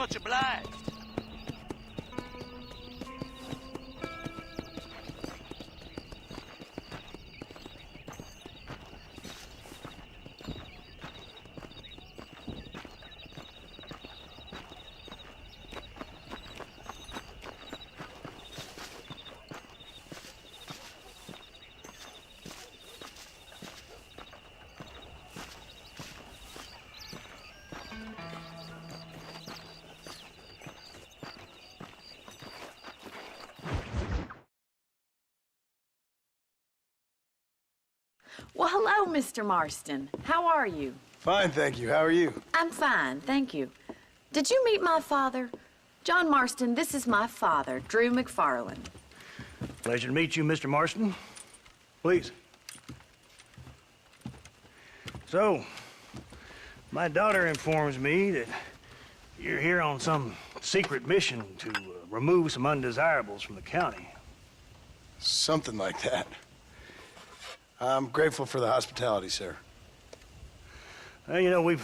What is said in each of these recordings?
Much obliged. Well, hello, Mr. Marston. How are you? Fine, thank you. How are you? I'm fine, thank you. Did you meet my father? John Marston, this is my father, Drew McFarland. Pleasure to meet you, Mr. Marston. Please. So, my daughter informs me that you're here on some secret mission to remove some undesirables from the county. Something like that. I'm grateful for the hospitality, sir. Well, you know, we've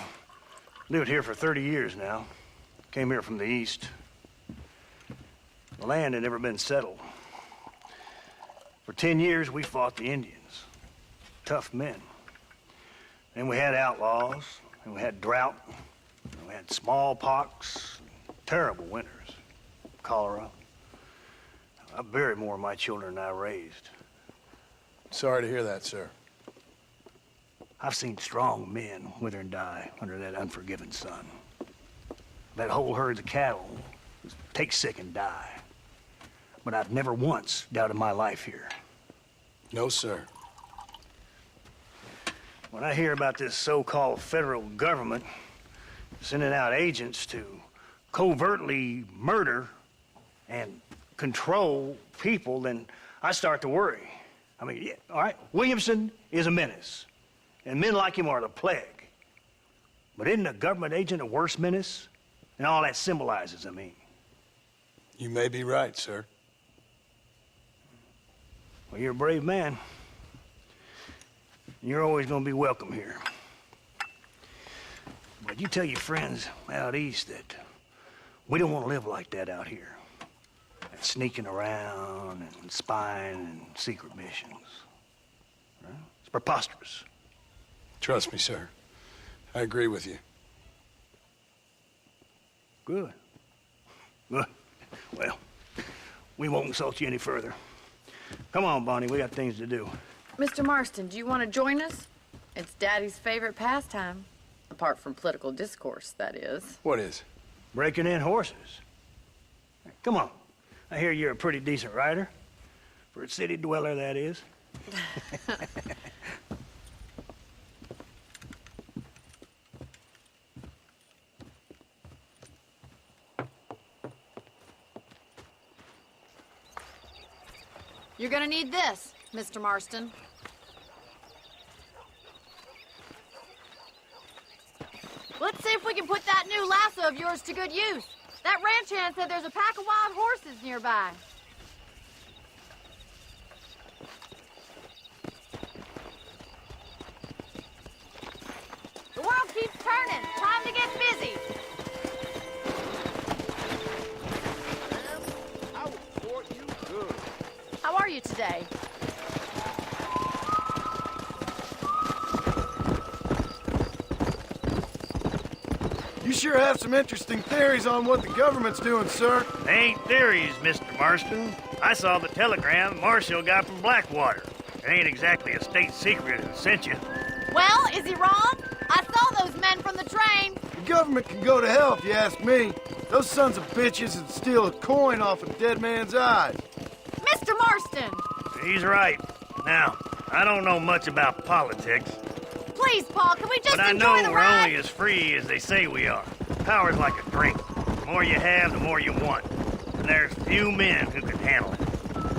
lived here for 30 years now. Came here from the east. The land had never been settled. For 10 years, we fought the Indians. Tough men. Then we had outlaws, and we had drought, and we had smallpox, terrible winters, cholera. I buried more of my children than I raised. Sorry to hear that, sir. I've seen strong men wither and die under that unforgiving sun. That whole herds of cattle take sick and die. But I've never once doubted my life here. No, sir. When I hear about this so-called federal government sending out agents to covertly murder and control people, then I start to worry. I mean, yeah, all right, Williamson is a menace, and men like him are the plague. But isn't a government agent a worse menace? And all that symbolizes, I mean. You may be right, sir. Well, you're a brave man. You're always gonna be welcome here. But you tell your friends out east that we don't want to live like that out here. That sneaking around and spying and secret missions. Right? It's preposterous. Trust me, sir. I agree with you. Good. Good. Well, we won't insult you any further. Come on, Bonnie, we got things to do. Mr. Marston, do you want to join us? It's Daddy's favorite pastime. Apart from political discourse, that is. What is? Breaking in horses. Come on. I hear you're a pretty decent rider. For a city dweller, that is. You're gonna need this, Mr. Marston. Let's see if we can put that new lasso of yours to good use. That ranch hand said there's a pack of wild horses nearby. The world keeps turning. Time to get busy. I will support you good. How are you today? You sure have some interesting theories on what the government's doing, sir. They ain't theories, Mr. Marston. I saw the telegram Marshall got from Blackwater. It ain't exactly a state secret that sent you. Well, is he wrong? I saw those men from the train. The government can go to hell if you ask me. Those sons of bitches would steal a coin off a dead man's eyes. Mr. Marston! He's right. Now, I don't know much about politics, Please, Paul, can we just but I enjoy know the we're ride? only as free as they say we are. Power's like a drink. The more you have, the more you want. And there's few men who can handle it.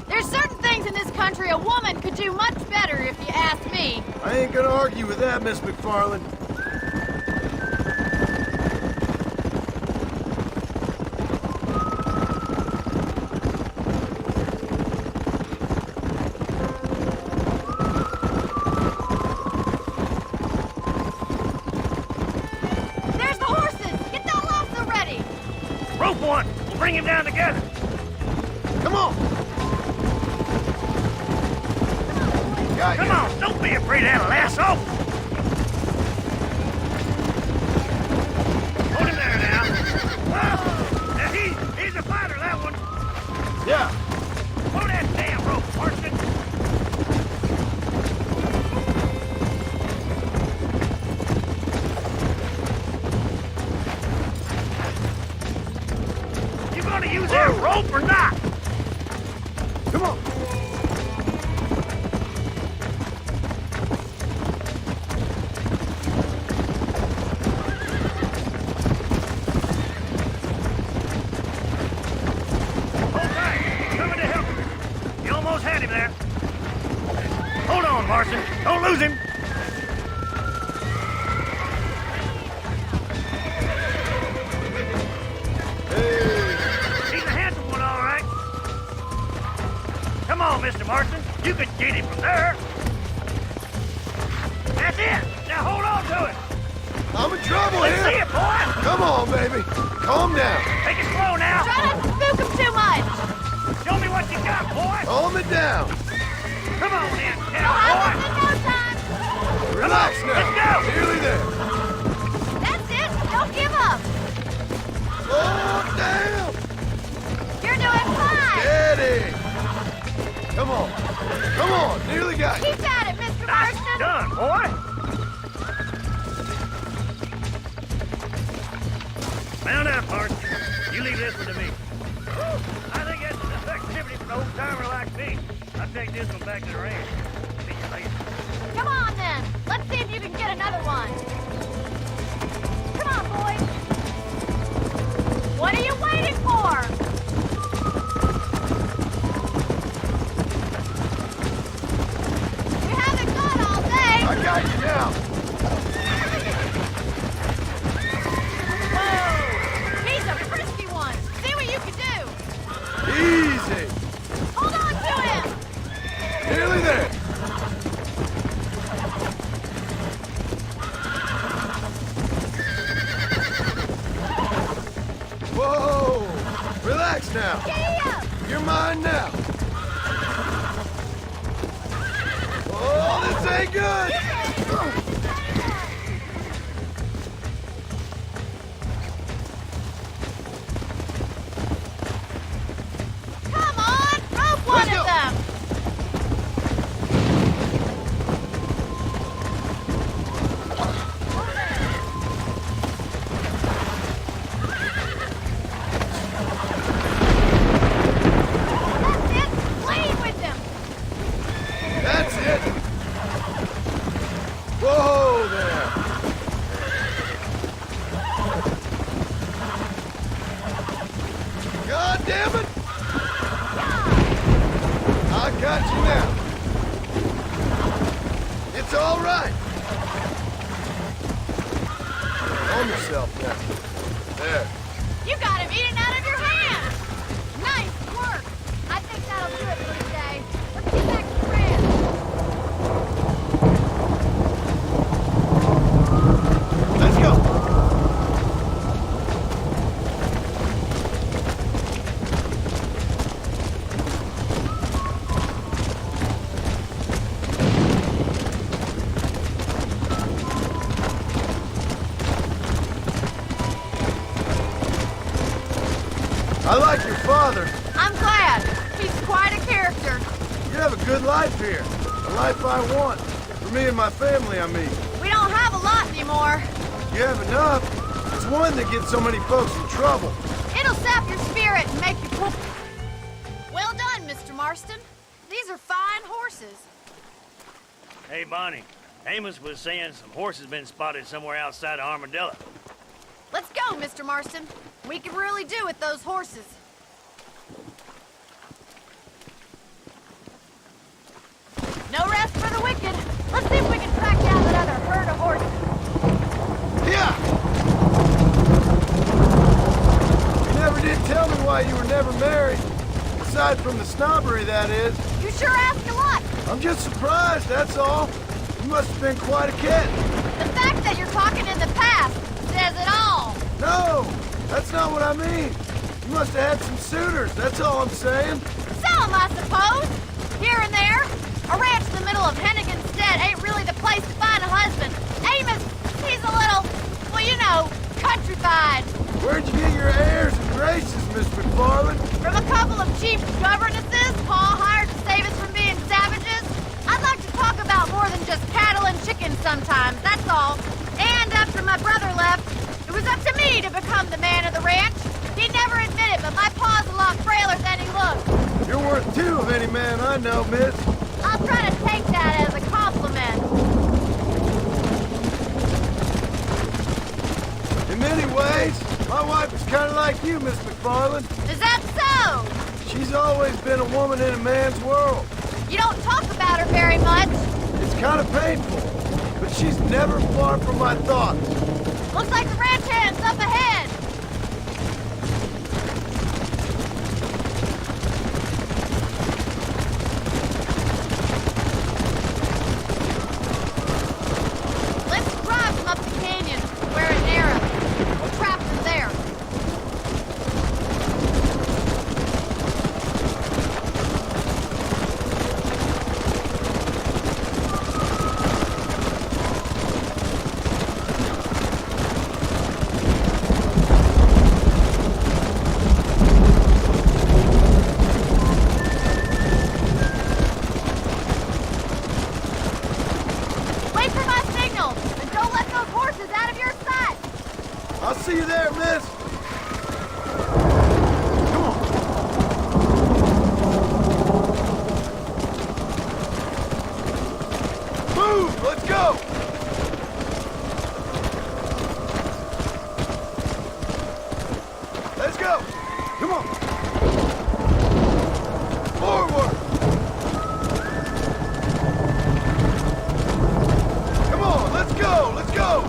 There's certain things in this country a woman could do much better, if you ask me. I ain't gonna argue with that, Miss McFarland. There's the horses! Get that lasso ready! one. We'll bring him down together. Come on! Got Come you. on, don't be afraid of that lasso. Hold him there now. Whoa! Now he's a fighter, that one. Yeah. Pull that damn rope, Marston. You gonna use that rope or not? Come on. Hold tight. Coming to help you. You almost had him there. Hold on, Marston. Don't lose him. He's a handsome one, all right. Come on, Mr. Marston. You can get him from there. That's it. Now hold on to it. I'm in trouble Let's see here. it, boy. Come on, baby. Calm down. Take it slow now. Try not to spook him too much. Show me what you got, boy. Calm it down. Come on, then, You'll have cowboy. this in no time. Relax now. Let's go. Nearly there. That's it. Don't give up. Oh, damn. You're doing fine. Steady. Come on. Come on. Nearly got you. Keep at it, Mr. Nice Marston. done, boy. Mount up, Marston. You leave this one to me. I think that's enough activity for an old-timer like me. I'll take this one back to the ranch. See you later. Come on, then. Let's see if you can get another one. Come on, boys. What are you waiting for? We haven't gone all day. I got you now. Whoa! He's a frisky one. See what you can do. Easy. Hold on to him. Nearly there. Whoa. Relax now. Yeah. You're mine now. Oh, this ain't good. Come on, rope one Let's of go. them. That's it. Lead with them. That's it. Whoa there. God damn it. I got you now. It's all right. Calm yourself now. There. You got him eating out of your hand. Nice work. I think that'll do it for today. Let's get back to the ranch. Let's go. I like your father. I'm glad. He's quite a character. You have a good life here. A life I want. For me and my family, I mean. We don't have a lot anymore. You have enough. It's one that gets so many folks in trouble. It'll sap your spirit and make you poop. Well done, Mr. Marston. These are fine horses. Hey, Bonnie. Amos was saying some horses been spotted somewhere outside of Armadillo. Let's go, Mr. Marston. We can really do with those horses. No rest for the wicked. Let's see if we can track down that other herd of horses. Yeah! You never did tell me why you were never married. Aside from the snobbery, that is. You sure ask a lot. I'm just surprised, that's all. You must have been quite a kid. The fact that you're talking in the past says it all. No, that's not what I mean. must have had some suitors, that's all I'm saying. Some, I suppose. Here and there. A ranch in the middle of Hennigan's Stead ain't really the place to find a husband. Amos, he's a little, well, you know, countrified. Where'd you get your airs and graces, Miss McFarland? From a couple of cheap governesses Pa hired to save us from being savages. I'd like to talk about more than just cattle and chickens sometimes, that's all. And after my brother left, it was up to me to become the man of the ranch. He'd never admit it, but my pa's a lot frailer than he looks. You're worth two of any man I know, miss. I'll try to take that as a compliment. In many ways, my wife is kind of like you, Miss McFarland. Is that so? She's always been a woman in a man's world. You don't talk about her very much. It's kind of painful, but she's never far from my thoughts. Looks like the ranch hand's up ahead. Let's drive them up the canyon where it narrows. We'll trap them there. Wait for my signal, and don't let those horses out of your sight. I'll see you there, miss. Move! Let's go! Let's go! Come on! Forward! Come on, let's go! Let's go!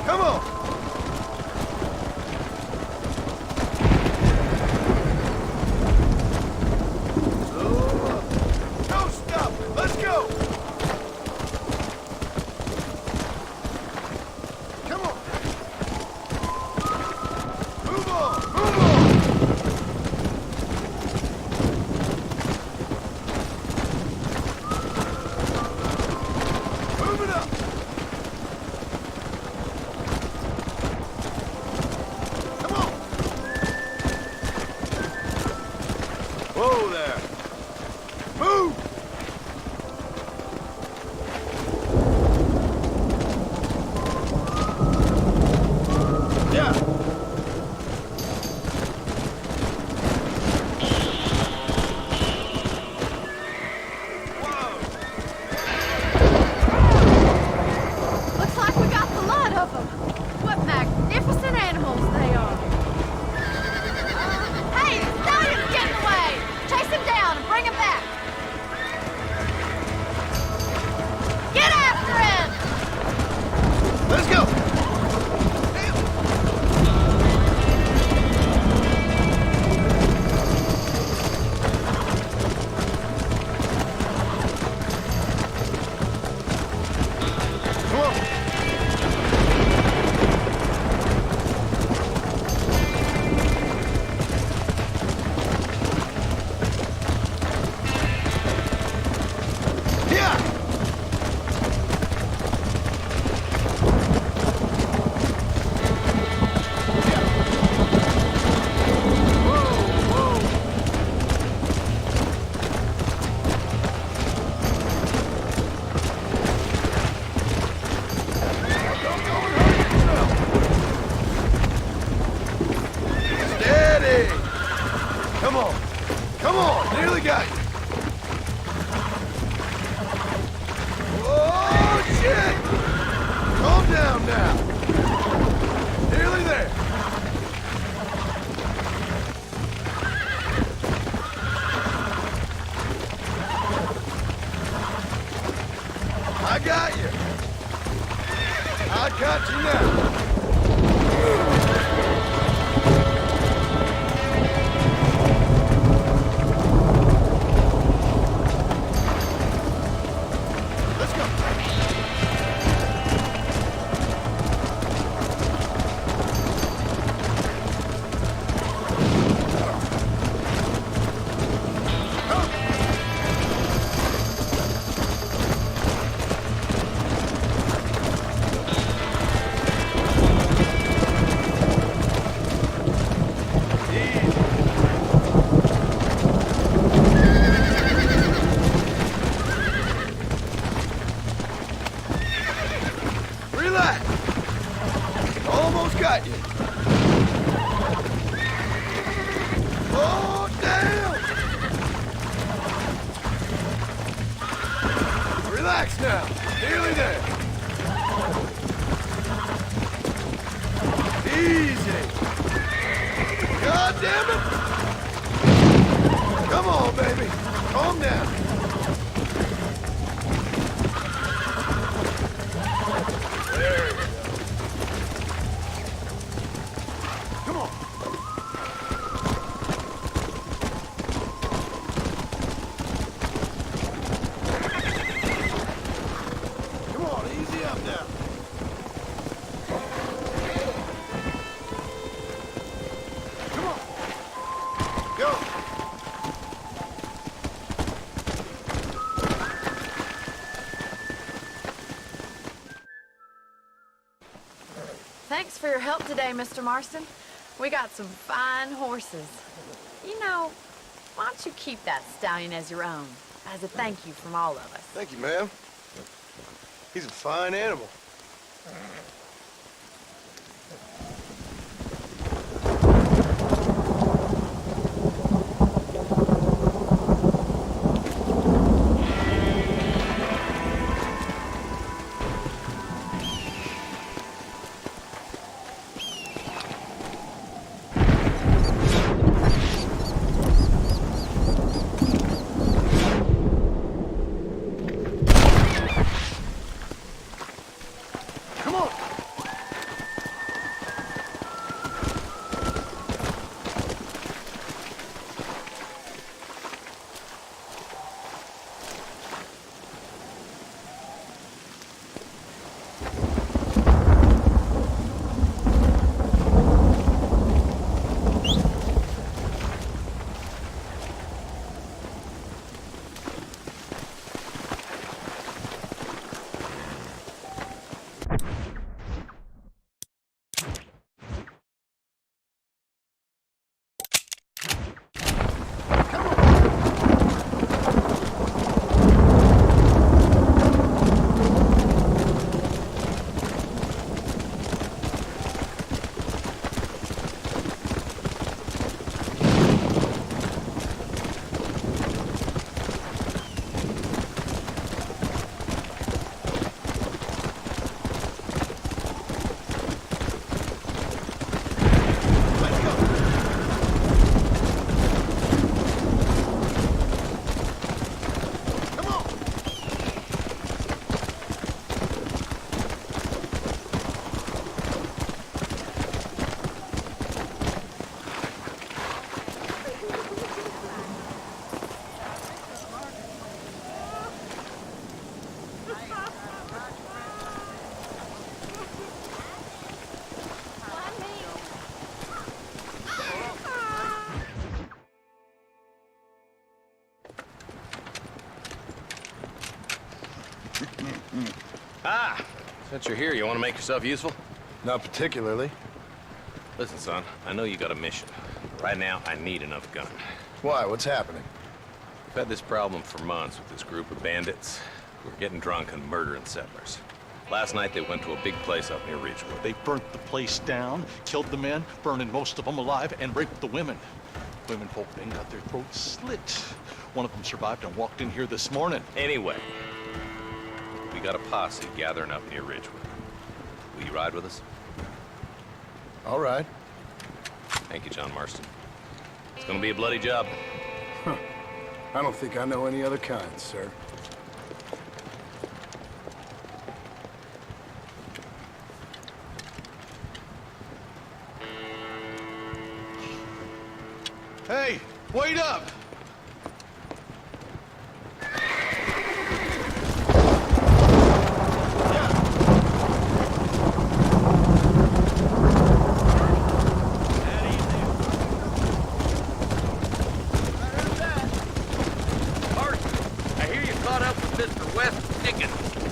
Come on! No stop! Let's go! Come on! Move on! Move on! Move it up! Come on! Whoa there! Move! Yeah! Whoa! Looks like we got the lot of them. What magnificent animals they are. Hey, the stallion's getting away. Chase him down and bring him back. Get after him! Let's go! Come on! Yeah! Steady! Come on! Come on! Nearly got you! Oh, shit! Calm down now! Nearly there! I got you! I got you now! Let's go! got you. Oh, damn! Relax now. Nearly there. Easy. God damn it! Come on, baby. Calm down. There you go. Come on. Come on, easy up now. Come on. Go. Thanks for your help today, Mr. Marston. We got some fine horses. You know, why don't you keep that stallion as your own, as a thank you from all of us? Thank you, ma'am. He's a fine animal. Come on. Let's go. Come on. Ah, since you're here, you want to make yourself useful? Not particularly. Listen, son, I know you got a mission. Right now, I need another gun. Why? What's happening? We've had this problem for months with this group of bandits who are getting drunk and murdering settlers. Last night, they went to a big place up near Ridgewood. They burnt the place down, killed the men, burning most of them alive, and raped the women. Women folk then got their throats slit. One of them survived and walked in here this morning. Anyway, we got a posse gathering up near Ridgewood. Will you ride with us? All right. Thank you, John Marston. It's gonna be a bloody job. I don't think I know any other kind, sir. Hey, wait up!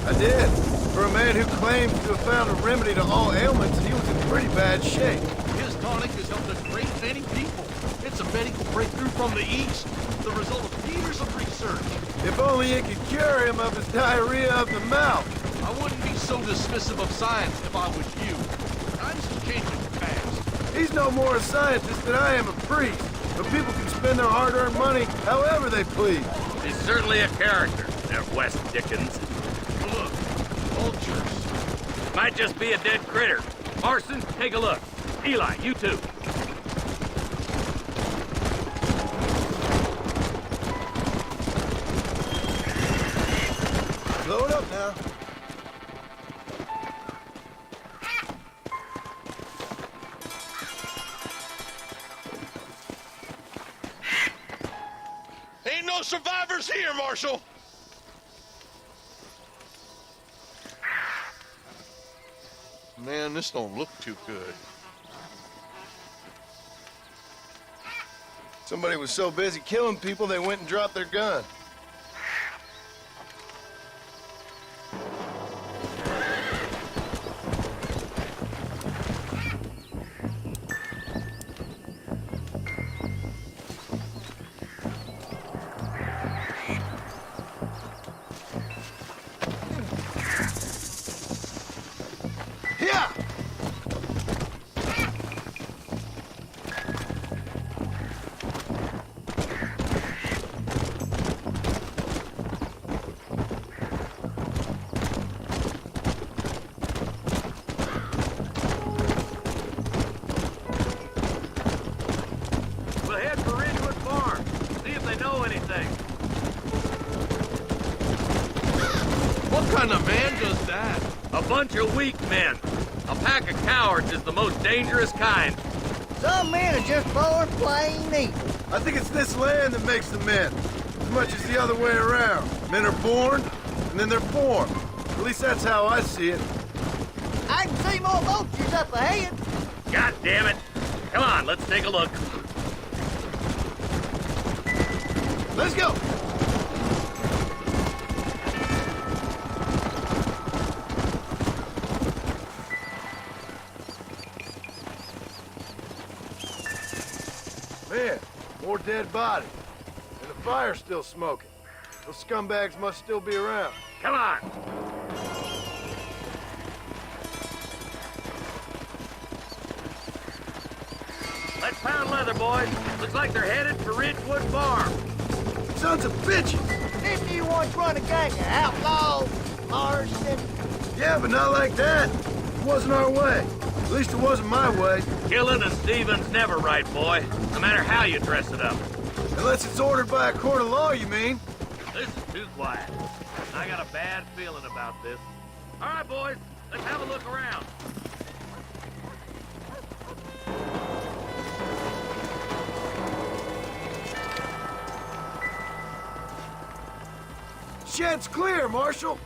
I did. For a man who claims to have found a remedy to all ailments, he was in pretty bad shape. His tonic has helped a great many people. It's a medical breakthrough from the East, the result of years of research. If only it could cure him of his diarrhea of the mouth. I wouldn't be so dismissive of science if I was you. Times are changing. He's no more a scientist than I am a priest. But people can spend their hard-earned money however they please. He's certainly a character, that West Dickens. Look, vultures. Might just be a dead critter. Marson, take a look. Eli, you too. Blow it up now. Ain't no survivors here, Marshal! Man, this don't look too good. Somebody was so busy killing people, they went and dropped their gun. Yeah! We'll head for Ridgewood Farm. See if they know anything. What kind of man does that? A bunch of weak men. A pack of cowards is the most dangerous kind. Some men are just born plain evil. I think it's this land that makes the men, as much as the other way around. Men are born, and then they're formed. At least that's how I see it. I can see more vultures up ahead. God damn it. Come on, let's take a look. Let's go! Man, more dead bodies. And the fire's still smoking. Those scumbags must still be around. Come on. Let's pound leather, boys. Looks like they're headed for Ridgewood Farm. Sons of bitches! Didn't you once run a gang of outlaws, Marston? Yeah, but not like that. It wasn't our way. At least it wasn't my way. Killing and thieving's never right, boy. No matter how you dress it up. Unless it's ordered by a court of law, you mean? This is too quiet. I got a bad feeling about this. All right, boys. Let's have a look around. Shed's clear, Marshal.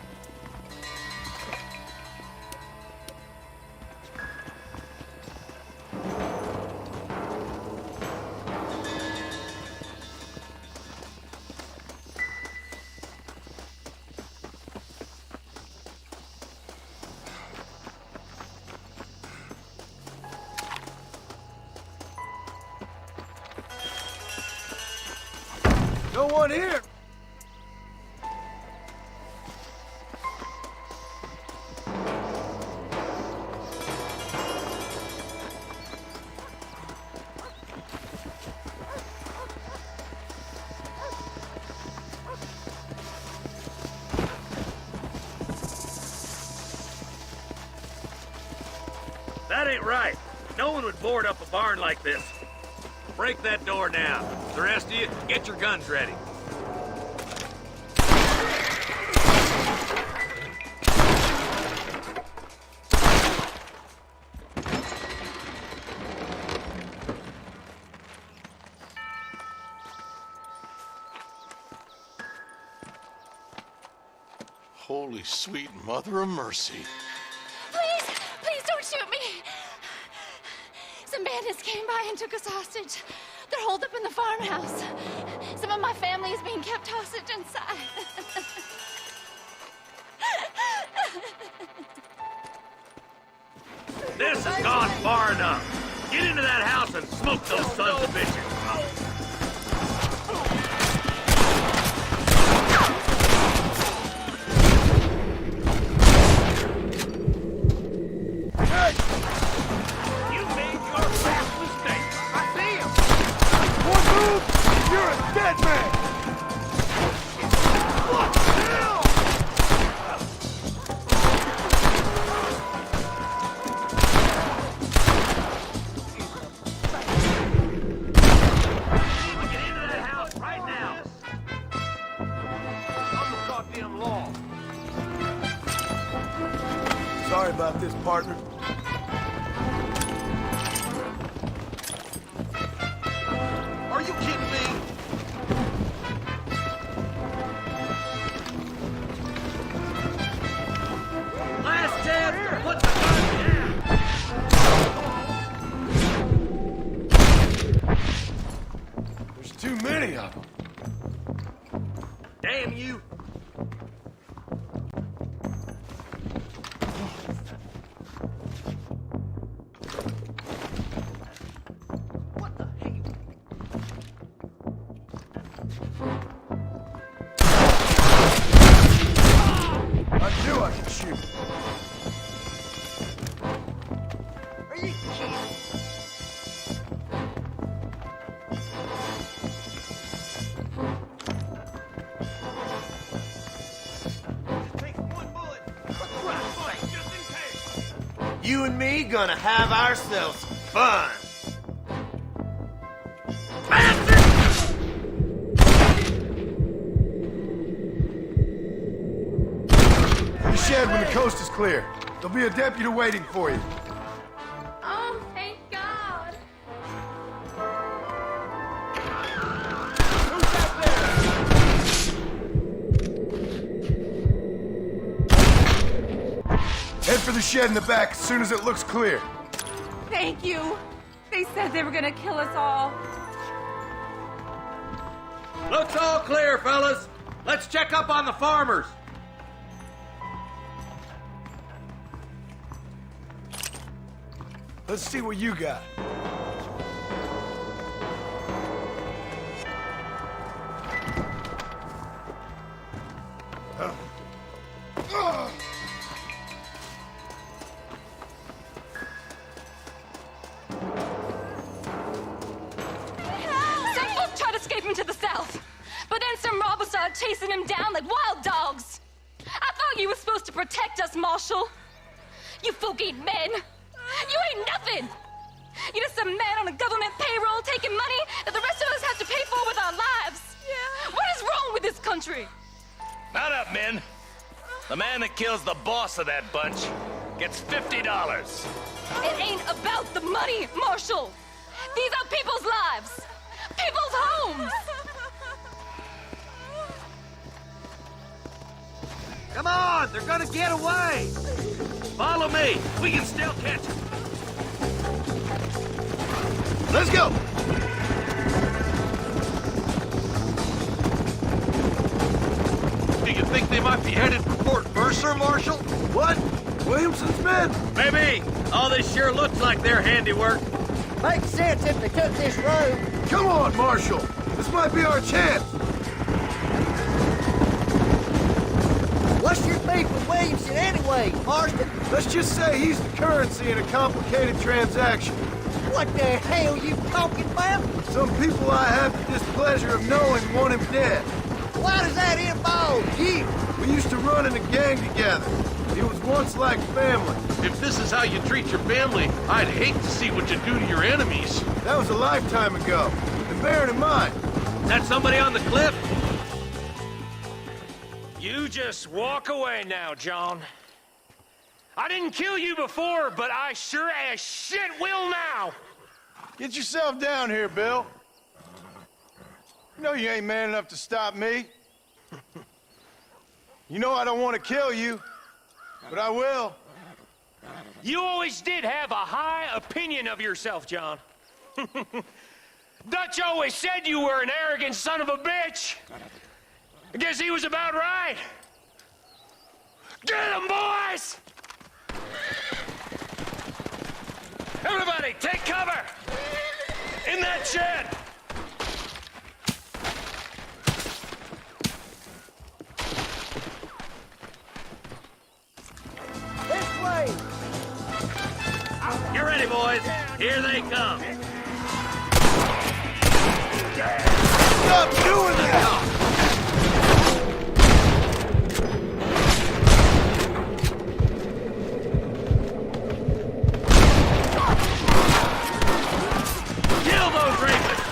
No one here. That ain't right. No one would board up a barn like this. Break that door now. The rest of you, get your guns ready. Holy sweet mother of mercy. Please don't shoot me. Some bandits came by and took us hostage. They're holed up in the farmhouse. Some of my family is being kept hostage inside. This has gone far enough. Get into that house and smoke those sons of bitches. You made your law. Sorry about this, partner. Are you kidding me? Last chance to put the gun down! There's too many of them. Damn you! I knew I could shoot. Are you kidding? You and me gonna have ourselves fun. The shed when the coast is clear. There'll be a deputy waiting for you. Oh, thank God. Head for the shed in the back as soon as it looks clear. Thank you. They said they were gonna kill us all. Looks all clear, fellas. Let's check up on the farmers. Let's see what you got. Some folk tried to escape him to the south, but then some robbers started chasing him down like wild dogs. I thought you were supposed to protect us, Marshal. You folk ain't men. You ain't nothing. You're just some man on a government payroll taking money that the rest of us have to pay for with our lives. Yeah. What is wrong with this country? Mount up, men. The man that kills the boss of that bunch gets $50. It ain't about the money, Marshal. These are people's lives, people's homes. Come on, they're gonna get away! Follow me, we can still catch them. Let's go! Do you think they might be headed for Fort Mercer, Marshal? What? Williamson's men? Maybe. All this sure looks like their handiwork. Makes sense if they took this road. Come on, Marshal. This might be our chance. What's your beef with Williamson anyway, Marston? Let's just say he's the currency in a complicated transaction. What the hell you talking about? Some people I have the displeasure of knowing want him dead. Why does that involve you? We used to run in a gang together. It was once like family. If this is how you treat your family, I'd hate to see what you do to your enemies. That was a lifetime ago. And bear it in mind. Is that somebody on the cliff? You just walk away now, John. I didn't kill you before, but I sure as shit will now. Get yourself down here, Bill. You know you ain't man enough to stop me. You know I don't want to kill you, but I will. You always did have a high opinion of yourself, John. Dutch always said you were an arrogant son of a bitch. I guess he was about right. Get him, boys! Everybody, take cover! In that shed! This way! You ready, boys? Here they come. Stop doing that! Kill those rapists!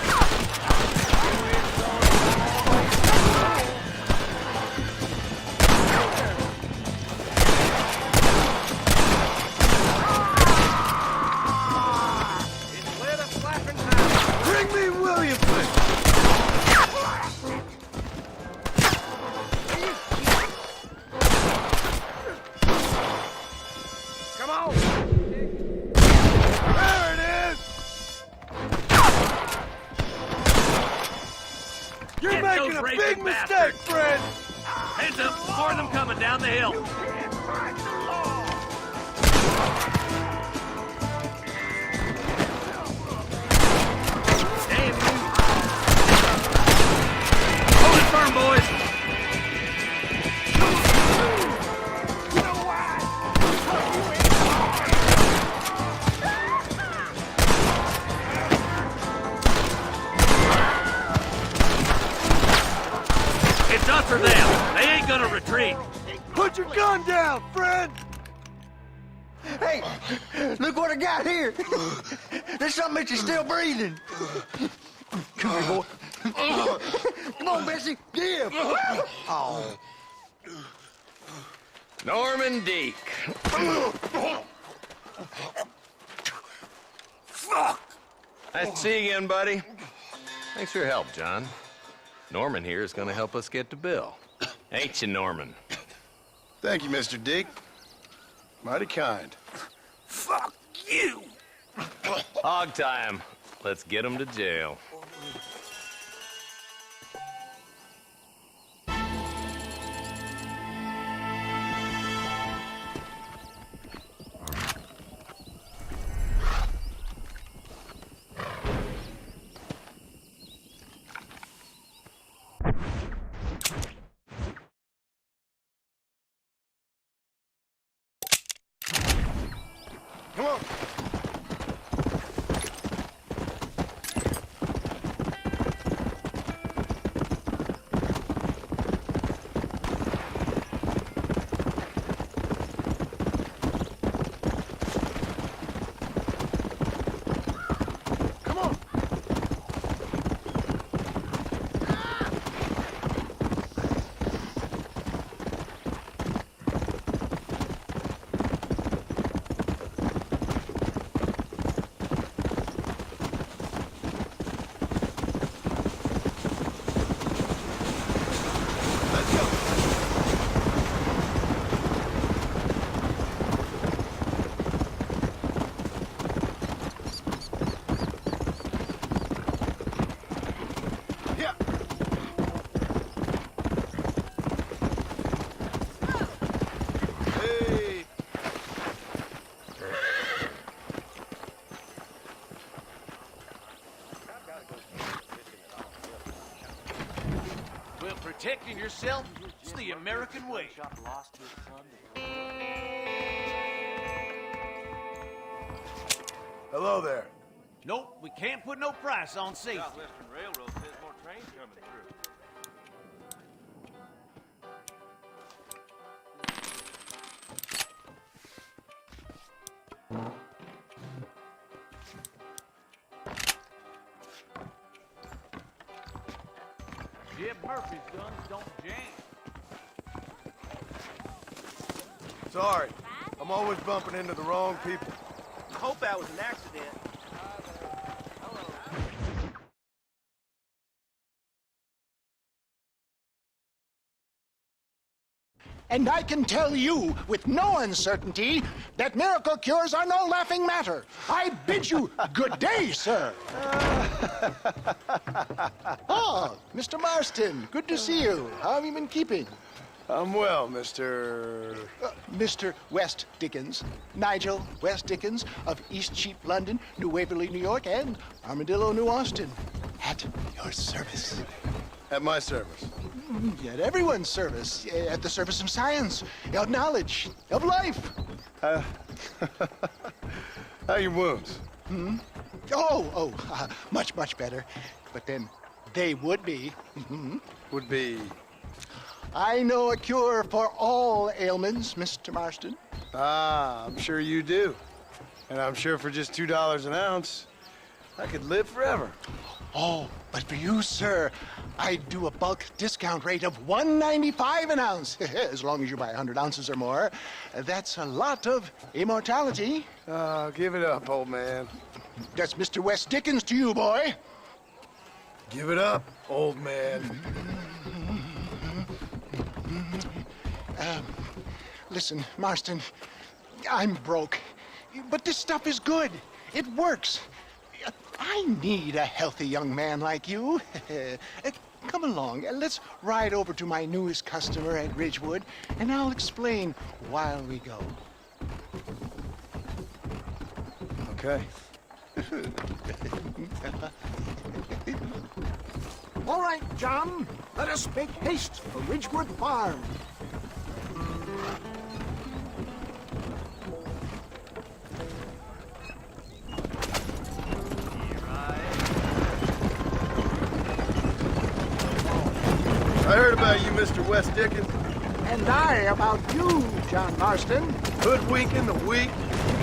More of them coming down the hill. Damn you. Hold it firm, boys. It's us or them. They ain't gonna retreat. Put your gun down, friend! Hey, look what I got here. There's something that you're still breathing. Come here, boy. Come on, Bessie. Give. Oh. Norman Deek. Fuck! Nice to see you again, buddy. Thanks for your help, John. Norman here is gonna help us get to Bill. Ain't you, Norman? Thank you, Mr. Dick. Mighty kind. Fuck you. Hog time. Let's get him to jail. Come on. Come on. Let's go. Yeah. Hey. Well, protecting yourself is the American way. Hello there. Nope, we can't put no price on safety. Southwestern Railroad says more trains coming through. Jeb Murphy's guns don't jam. Sorry. I'm always bumping into the wrong people. Hope that was an accident. And I can tell you with no uncertainty that miracle cures are no laughing matter. I bid you good day, sir. Oh, Mr. Marston, good to see you. How have you been keeping? I'm well, Mr. Mr. West Dickens, Nigel West Dickens of East Cheap, London, New Waverly, New York, and Armadillo, New Austin. At your service. At my service. At everyone's service. At the service of science, of knowledge, of life. How are your wounds? Much, much better. But then they would be. Would be... I know a cure for all ailments, Mr. Marston. Ah, I'm sure you do. And I'm sure for just $2 an ounce, I could live forever. Oh, but for you, sir, I do a bulk discount rate of $1.95 an ounce, as long as you buy 100 ounces or more. That's a lot of immortality. Give it up, old man. That's Mr. West Dickens to you, boy. Give it up, old man. Listen, Marston, I'm broke, but this stuff is good. It works. I need a healthy young man like you. Come come along and let's ride over to my newest customer at Ridgewood, and I'll explain while we go. Okay. All right, John, let us make haste for Ridgewood Farm. I heard about you, Mr. West Dickens. And I about you, John Marston. Hoodwinking the weak,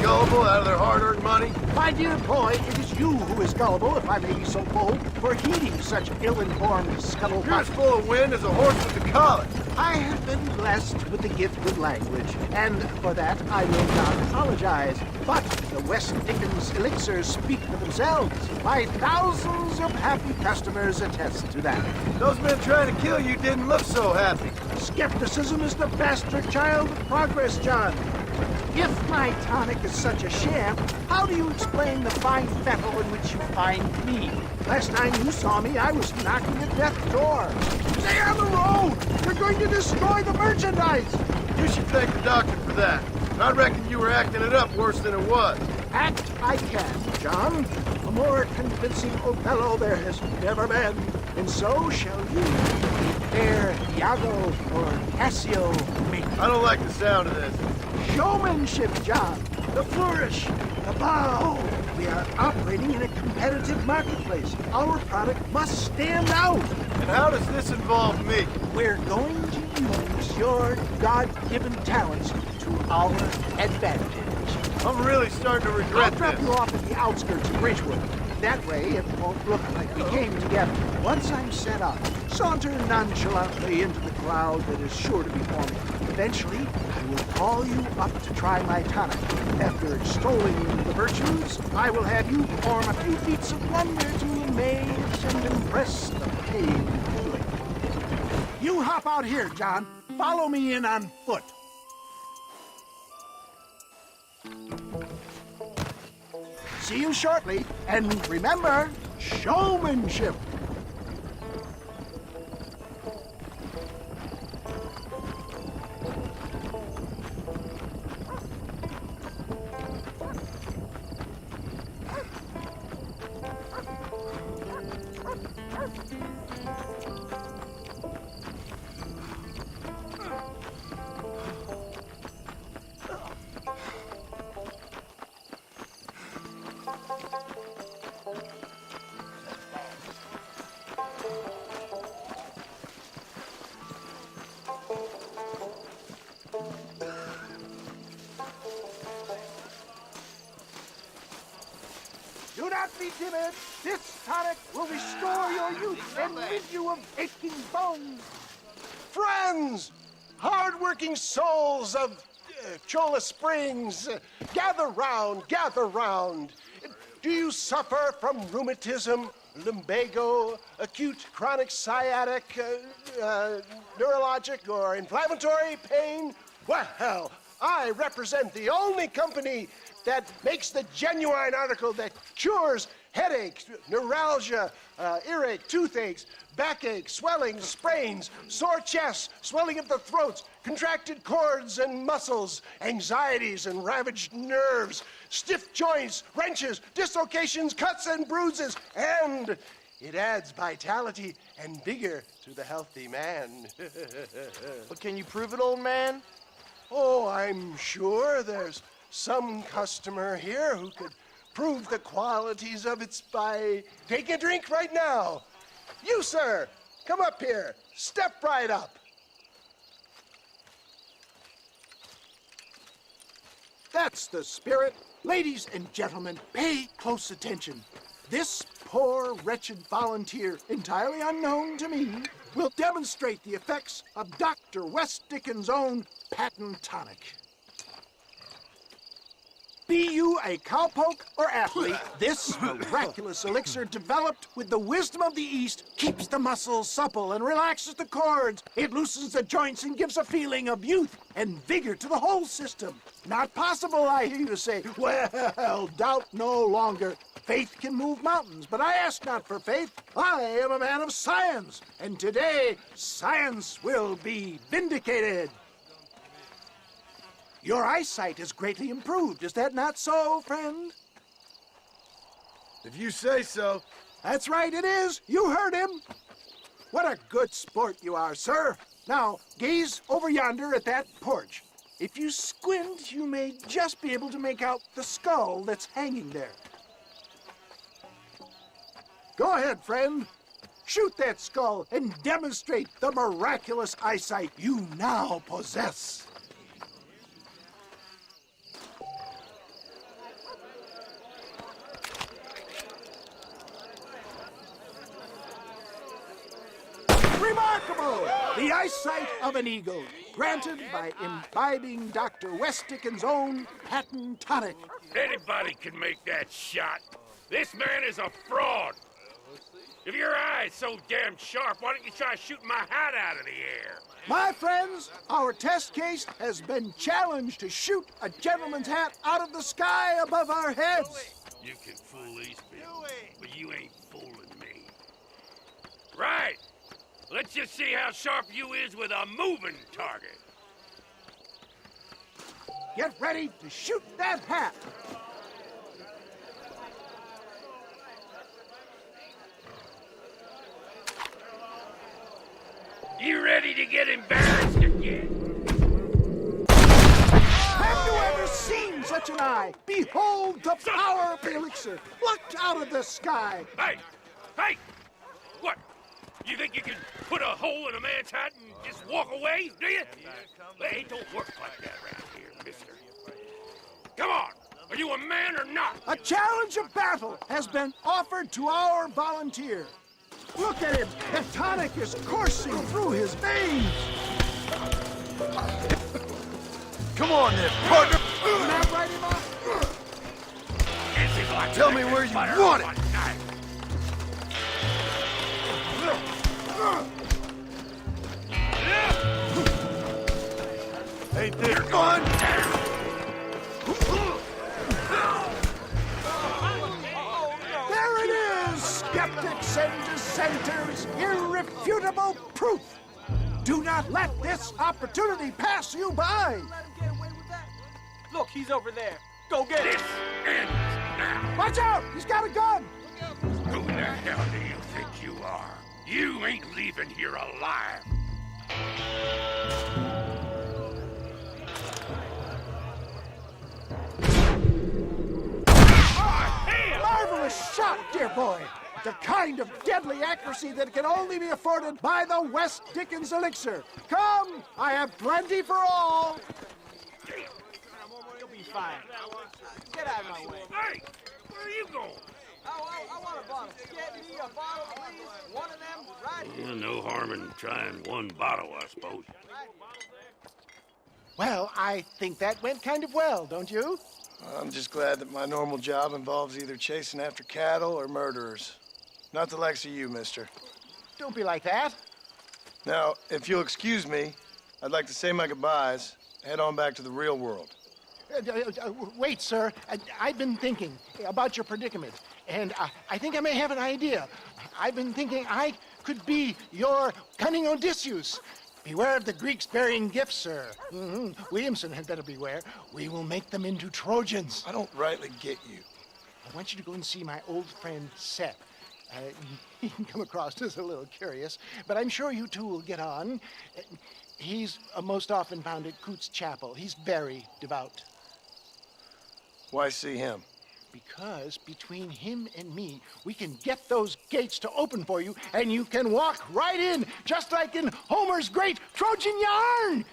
gullible out of their hard-earned money. My dear boy, it is you who is gullible, if I may be so bold, for heeding such ill-informed You're scuttlebutt. as full of wind as a horse with the collar. I have been blessed with the gift of language, and for that I will not apologize. But the West Dickens elixirs speak for themselves. My thousands of happy customers attest to that. Those men trying to kill you didn't look so happy. Skepticism is the bastard child of progress, John. If my tonic is such a sham, how do you explain the fine fettle in which you find me? Last time you saw me, I was knocking at death's door. Stay on the road! You're going to destroy the merchandise! You should thank the doctor for that. I reckon you were acting it up worse than it was. Act I can, John. A more convincing Othello there has never been. And so shall you. Fair Iago or Cassio me. I don't like the sound of this. Showmanship, John. The flourish, the bow. We are operating in a competitive marketplace. Our product must stand out. And how does this involve me? We're going to use your God-given talents to our advantage. I'm really starting to I'll regret drop this. you off at the outskirts of Ridgewood. That way, it won't look like we came together. Once I'm set up, saunter nonchalantly into the crowd that is sure to be forming. Eventually, I will call you up to try my tonic. After extolling the virtues, I will have you perform a few feats of wonder to amaze and impress the paying public. You hop out here, John. Follow me in on foot. See you shortly, and remember, showmanship. Do not be timid. This tonic will restore your youth and rid you of aching bones. Friends, hard-working souls of Cholla Springs, gather round, gather round. Do you suffer from rheumatism, lumbago, acute chronic sciatic, neurologic, or inflammatory pain? Well, I represent the only company that makes the genuine article that cures headaches, neuralgia, earache, toothaches, backache, swelling, sprains, sore chests, swelling of the throats, contracted cords and muscles, anxieties and ravaged nerves, stiff joints, wrenches, dislocations, cuts and bruises, and it adds vitality and vigor to the healthy man. But can you prove it, old man? Oh, I'm sure there's some customer here who could prove the qualities of it by taking a drink right now. You, sir, come up here. Step right up. That's the spirit. Ladies and gentlemen, pay close attention. This poor, wretched volunteer, entirely unknown to me, will demonstrate the effects of Dr. West Dickens' own patent tonic. Be you a cowpoke or athlete, this miraculous elixir developed with the wisdom of the East keeps the muscles supple and relaxes the cords. It loosens the joints and gives a feeling of youth and vigor to the whole system. Not possible, I hear you say. Well, doubt no longer. Faith can move mountains, but I ask not for faith. I am a man of science, and today science will be vindicated. Your eyesight is greatly improved. Is that not so, friend? If you say so. That's right, it is. You heard him. What a good sport you are, sir. Now, gaze over yonder at that porch. If you squint, you may just be able to make out the skull that's hanging there. Go ahead, friend. Shoot that skull and demonstrate the miraculous eyesight you now possess. Remarkable! The eyesight of an eagle, granted by imbibing Dr. Westickens' own patent tonic. Anybody can make that shot. This man is a fraud. If your eye's so damn sharp, why don't you try shooting my hat out of the air? My friends, our test case has been challenged to shoot a gentleman's hat out of the sky above our heads. You can fool these people, but you ain't fooling me. Right. Let's just see how sharp you is with a moving target. Get ready to shoot that hat. You ready to get embarrassed again? Have you ever seen such an eye? Behold the power of the elixir, plucked out of the sky. Hey! Hey! What? You think you can put a hole in a man's hat and just walk away, do you? Hey, it don't work like that around here, mister. Come on! Are you a man or not? A challenge of battle has been offered to our volunteer. Look at him! The tonic is coursing through his veins! Come on then, partner! Can I write him off? Tell me where you want it! Ain't this fun? There it is, skeptics and dissenters, irrefutable proof. Do not let this opportunity pass you by. Look, he's over there. Go get This him. ends now. Watch out, he's got a gun. Who the hell do you think you are? You ain't leaving here alive. Marvelous shot, dear boy. The kind of deadly accuracy that can only be afforded by the West Dickens elixir. Come, I have plenty for all. You'll be fine. Get out of my way. Hey, where are you going? I want a bottle. Get me a bottle, please. One of them right here. No harm in trying one bottle, I suppose. Well, I think that went kind of well, don't you? I'm just glad that my normal job involves either chasing after cattle or murderers. Not the likes of you, mister. Don't be like that. Now, if you'll excuse me, I'd like to say my goodbyes, head on back to the real world. Wait, sir. I've been thinking about your predicament, and I think I may have an idea. I've been thinking I could be your cunning Odysseus. Beware of the Greeks bearing gifts, sir. Williamson had better beware. We will make them into Trojans. I don't rightly get you. I want you to go and see my old friend Seth. He can come across as a little curious, but I'm sure you two will get on. He's most often found at Coots Chapel. He's very devout. Why see him? Because between him and me, we can get those gates to open for you, and you can walk right in, just like in Homer's great Trojan yarn!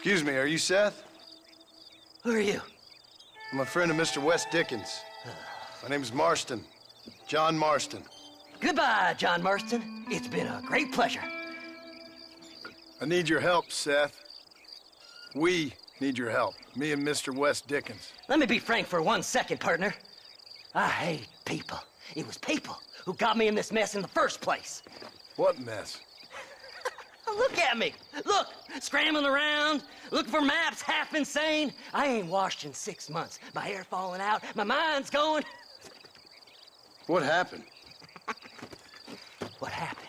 Excuse me, are you Seth? Who are you? I'm a friend of Mr. Wes Dickens. My name's Marston. John Marston. Goodbye, John Marston. It's been a great pleasure. I need your help, Seth. We need your help. Me and Mr. Wes Dickens. Let me be frank for 1 second, partner. I hate people. It was people who got me in this mess in the first place. What mess? Look at me. Look, scrambling around, looking for maps, half insane. I ain't washed in 6 months. My hair falling out, my mind's going. What happened? What happened?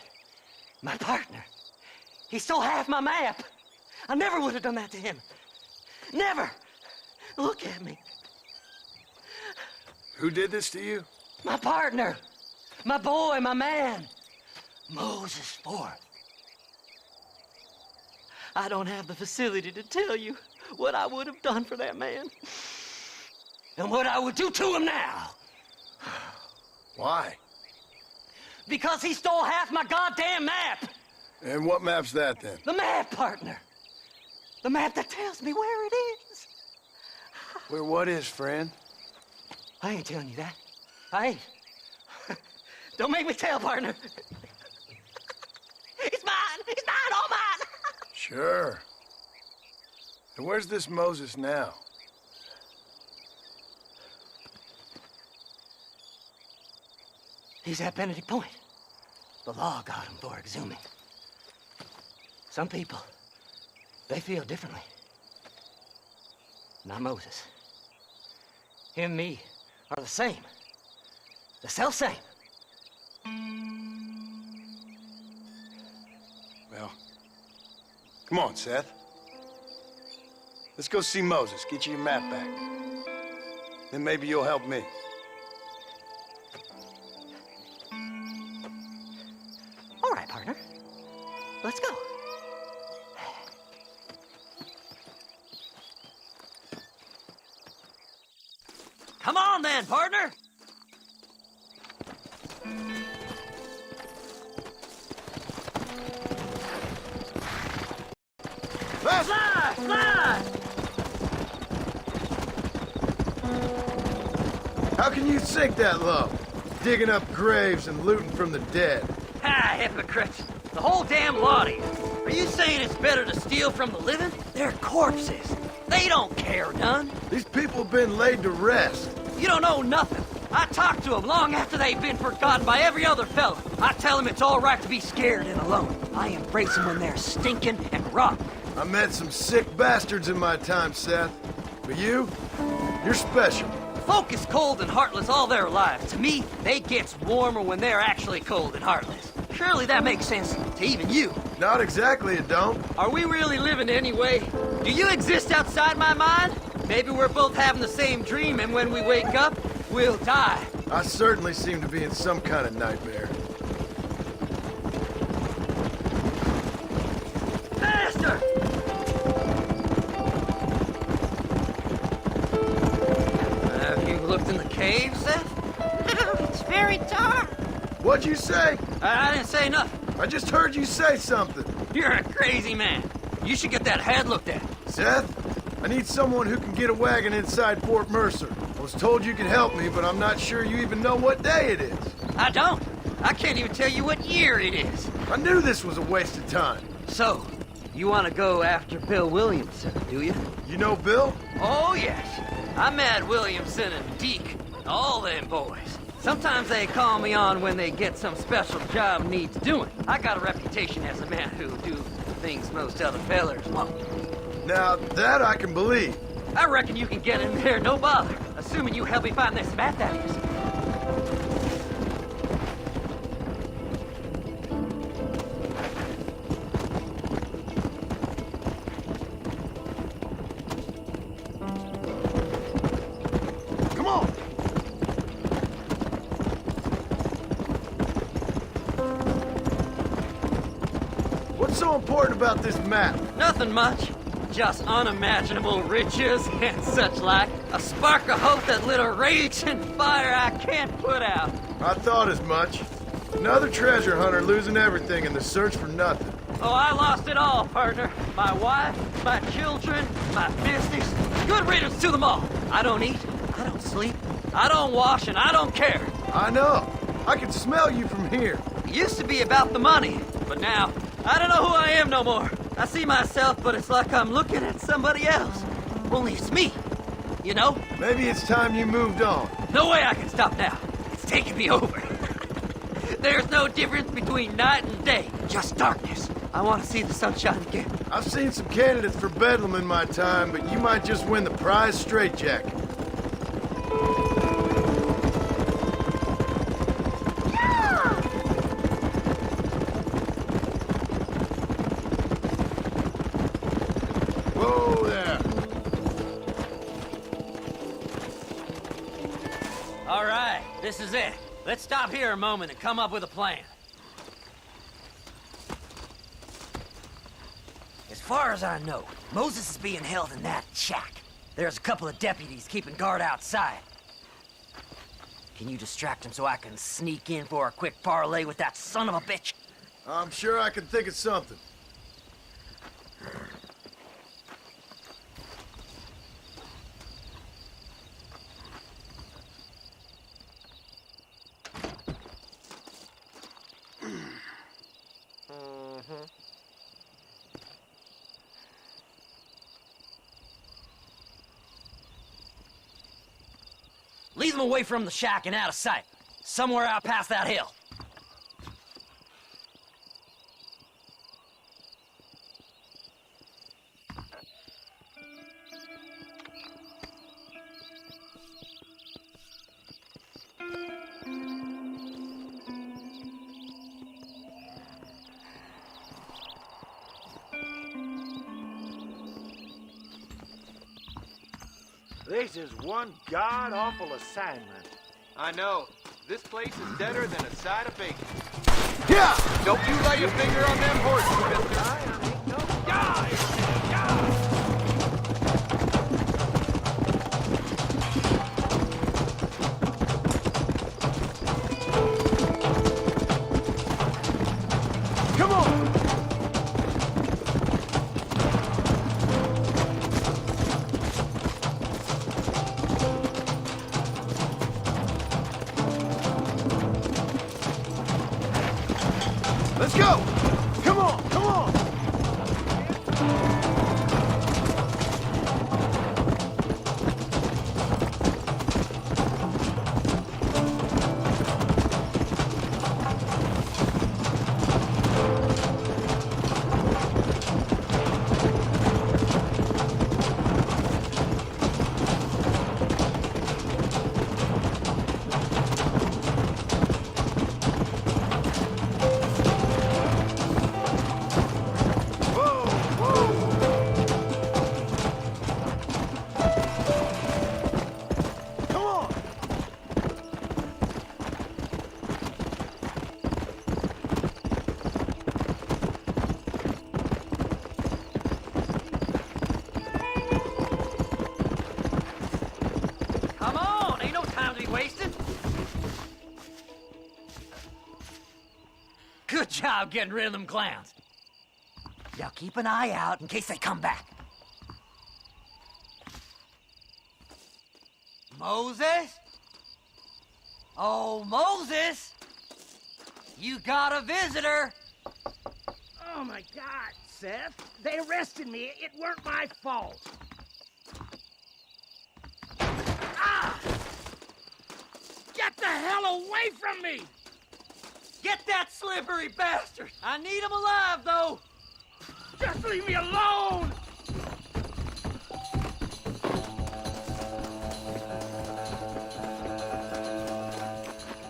My partner. He stole half my map. I never would have done that to him. Never. Look at me. Who did this to you? My partner. My boy, my man. Moses Forth. I don't have the facility to tell you what I would have done for that man. And what I would do to him now. Why? Because he stole half my goddamn map. And what map's that, then? The map, partner. The map that tells me where it is. Where what is, friend? I ain't telling you that. I ain't. Don't make me tell, partner. It's mine. It's mine, all mine. Sure. And where's this Moses now? He's at Benedict Point. The law got him for exhuming. Some people, they feel differently. Not Moses. Him and me are the same. The self-same. Well, come on, Seth. Let's go see Moses, get you your map back. Then maybe you'll help me. All right, partner. Let's go. Come on then, partner. Fly! Fly! How can you sink that low? Digging up graves and looting from the dead. Ah, hypocrites. The whole damn lot of you. Are you saying it's better to steal from the living? They're corpses. They don't care none. These people have been laid to rest. You don't know nothing. I talk to them long after they've been forgotten by every other fella. I tell them it's all right to be scared and alone. I embrace them when they're stinking and rotten. I met some sick bastards in my time, Seth. But you're special. Folk is cold and heartless all their lives. To me, they gets warmer when they're actually cold and heartless. Surely that makes sense to even you. Not exactly, it don't. Are we really living anyway? Do you exist outside my mind? Maybe we're both having the same dream, and when we wake up, we'll die. I certainly seem to be in some kind of nightmare. Faster! Have you looked in the cave, Seth? It's very dark. What'd you say? I didn't say nothing. I just heard you say something. You're a crazy man. You should get that head looked at. Seth, I need someone who can get a wagon inside Fort Mercer. I was told you could help me, but I'm not sure you even know what day it is. I don't. I can't even tell you what year it is. I knew this was a waste of time. So, you want to go after Bill Williamson, do you? You know Bill? Oh, yes. I met Williamson and Deke, all them boys. Sometimes they call me on when they get some special job needs doing. I got a reputation as a man who do things most other fellers won't. Now, that I can believe. I reckon you can get in there, no bother. Assuming you help me find this map, that is. Come on! What's so important about this map? Nothing much. Just unimaginable riches and such like. A spark of hope that lit a raging fire I can't put out. I thought as much. Another treasure hunter losing everything in the search for nothing. Oh, I lost it all, partner. My wife, my children, my business. Good riddance to them all. I don't eat, I don't sleep, I don't wash, and I don't care. I know. I can smell you from here. It used to be about the money, but now, I don't know who I am no more. I see myself, but it's like I'm looking at somebody else. Only it's me, you know? Maybe it's time you moved on. No way I can stop now. It's taking me over. There's no difference between night and day, just darkness. I want to see the sunshine again. I've seen some candidates for Bedlam in my time, but you might just win the prize straitjacket. Whoa there. All right, this is it. Let's stop here a moment and come up with a plan. As far as I know, Moses is being held in that shack. There's a couple of deputies keeping guard outside. Can you distract him so I can sneak in for a quick parlay with that son of a bitch? I'm sure I can think of something. Lead them away from the shack and out of sight. Somewhere out past that hill. This is one god-awful assignment. I know. This place is deader than a side of bacon. Yeah! Don't you lay your finger on them horses, mister. Come on! Let's go! Come on, come on! Come on, ain't no time to be wasted. Good job getting rid of them clowns. Now keep an eye out in case they come back. Moses? Oh, Moses! You got a visitor! Oh my God, Seth. They arrested me. It weren't my fault. Ah! Get the hell away from me! Get that slippery bastard! I need him alive, though! Just leave me alone!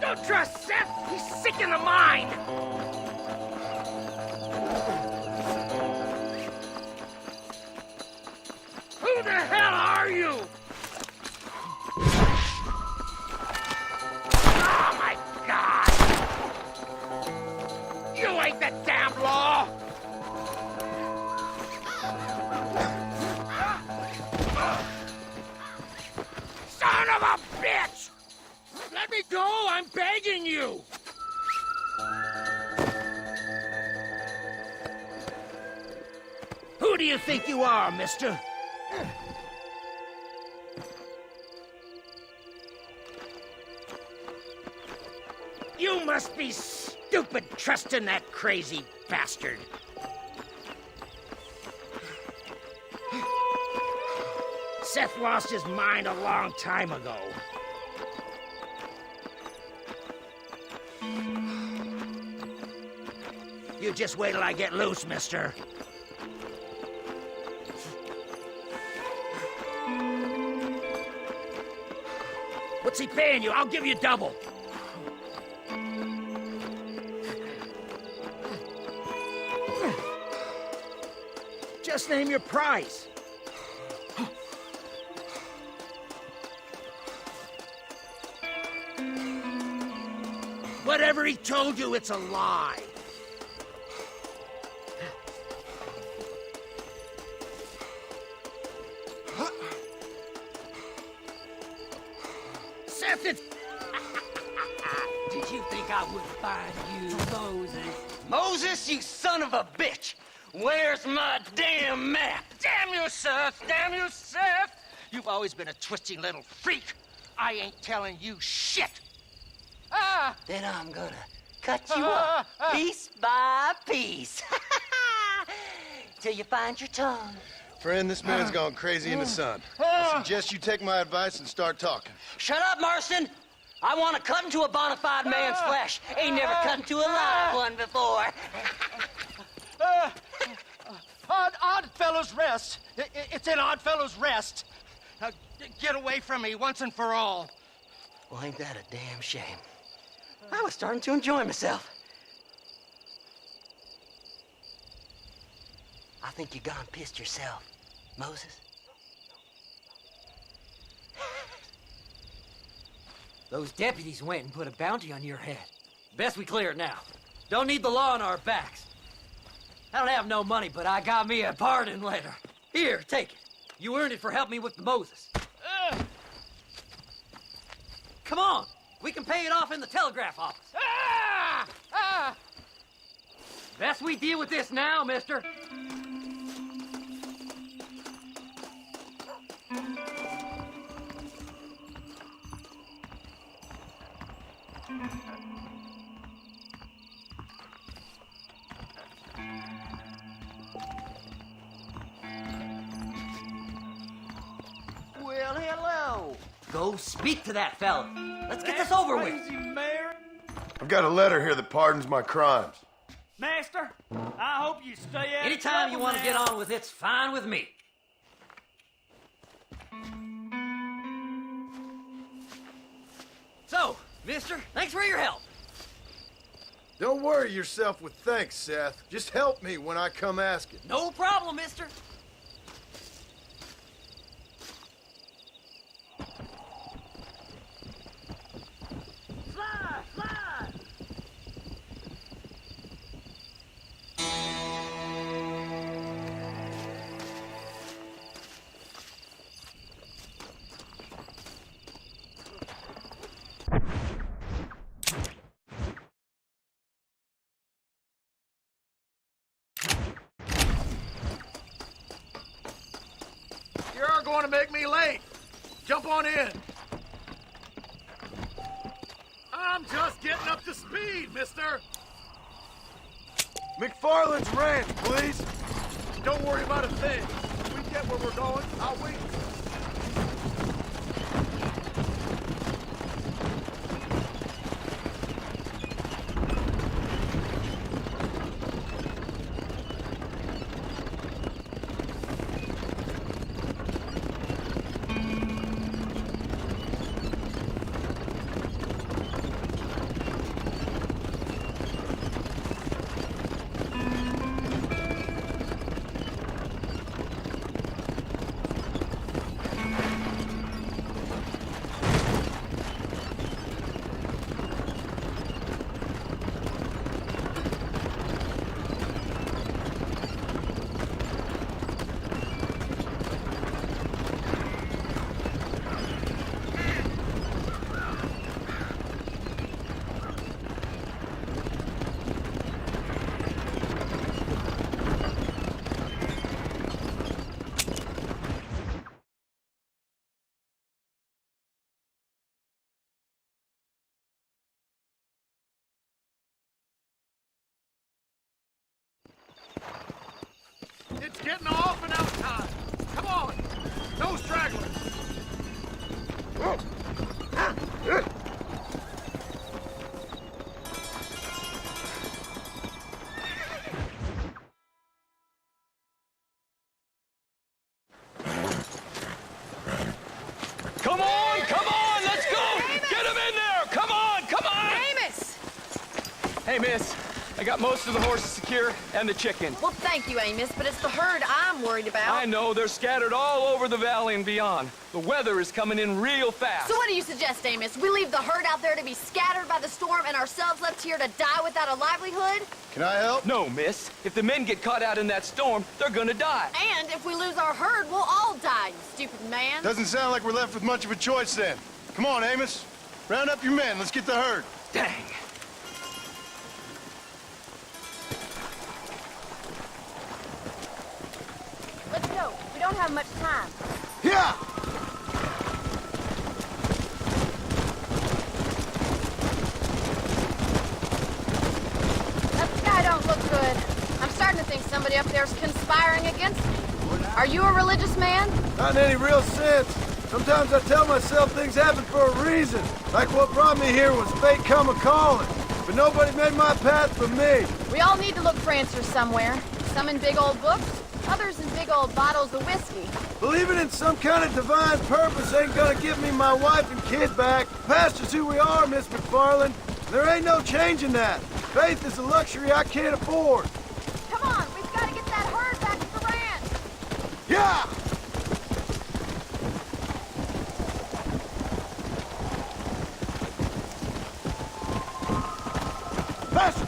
Don't trust Seth! He's sick in the mind! Who the hell are you? Oh my God! You ain't the damn law! Son of a bitch! Let me go! I'm begging you! do you think you are, mister? You must be stupid trusting that crazy bastard. Seth lost his mind a long time ago. You just wait till I get loose, mister. What's he paying you? I'll give you double. Just name your price. Whatever he told you, it's a lie. Seth, it's... Did you think I would find you, Moses? Moses, you son of a bitch! Where's my damn map? Damn you, Seth! Damn you, Seth! You've always been a twisty little freak. I ain't telling you shit. Ah! Then I'm gonna cut you up piece by piece. Till you find your tongue. Friend, this man's gone crazy in the sun. I suggest you take my advice and start talking. Shut up, Marston! I want to cut into a bona fide man's flesh. Ain't never cut into a live one before. Oddfellows Rest. It's in Oddfellows Rest. Now, get away from me once and for all. Well, ain't that a damn shame? I was starting to enjoy myself. I think you gone pissed yourself, Moses. Those deputies went and put a bounty on your head. Best we clear it now. Don't need the law on our backs. I don't have no money, but I got me a pardon letter. Here, take it. You earned it for helping me with the Moses. Come on. We can pay it off in the telegraph office. Best we deal with this now, mister. Well, hello. Go speak to that fella. Let's get this over with. I've got a letter here that pardons my crimes. Master, I hope you stay out Anytime you want to get on with it's fine with me. So, mister, thanks for your help. Don't worry yourself with thanks, Seth. Just help me when I come asking. No problem, mister. You're going to make me late. Jump on in. I'm just getting up to speed, mister. McFarland's Ranch, please. Don't worry about a thing. We get where we're going. I'll wait. getting off and out time. Come on. No stragglers. Come on, let's go! Get him in there! Come on! Amos! Hey, miss, I got most of the horses secure and the chicken. Well, thank you, Amos, but it's the herd I'm worried about. I know, they're scattered all over the valley and beyond. The weather is coming in real fast. So what do you suggest, Amos? We leave the herd out there to be scattered by the storm and ourselves left here to die without a livelihood? Can I help? No, miss. If the men get caught out in that storm, they're gonna die. And if we lose our herd, we'll all die, you stupid man. Doesn't sound like we're left with much of a choice then. Come on, Amos. Round up your men. Let's get the herd. Dang. Let's go. We don't have much time. Yeah! That sky don't look good. I'm starting to think somebody up there's conspiring against me. Are you a religious man? Not in any real sense. Sometimes I tell myself things happen for a reason. Like what brought me here was fate come a-calling. But nobody made my path for me. We all need to look for answers somewhere. Some in big old books, others in big old bottles of whiskey. Believing in some kind of divine purpose ain't gonna give me my wife and kid back. Past is who we are, Miss McFarland. There ain't no changing that. Faith is a luxury I can't afford. Come on, we've got to get that herd back to the ranch. Yeah! Faster!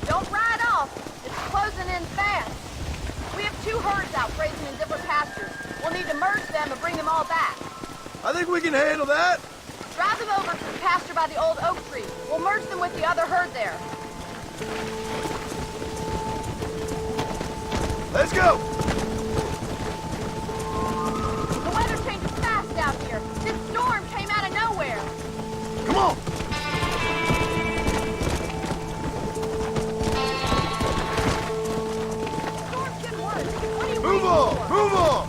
Don't ride off. It's closing in fast. We have 2 herds out grazing in different pastures. We'll need to merge them and bring them all back. I think we can handle that. Drive them over to the pasture by the old oak tree. We'll merge them with the other herd there. Let's go! The weather changes fast out here. This storm came out of nowhere. Come on! Storm's getting worse. What are you Move waiting on! for? Move on!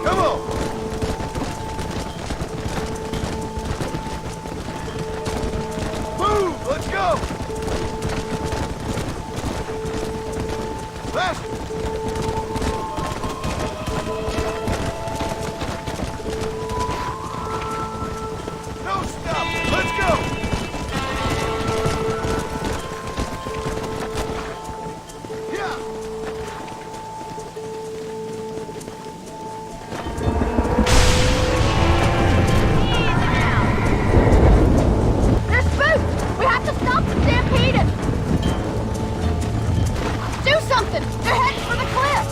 Come on! Move! Let's go! Faster! No stop! Let's go! Yeah! They're spooked! We have to stop the stampede! Do something! They're heading for the cliff!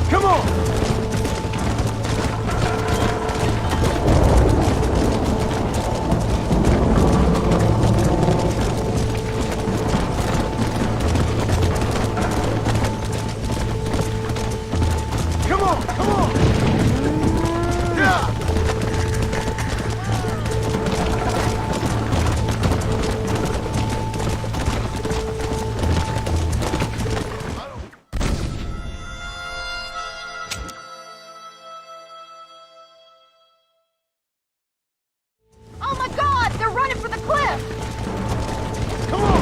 Come on! Come on! Come on! Yeah! Oh my God! They're running for the cliff! Come on!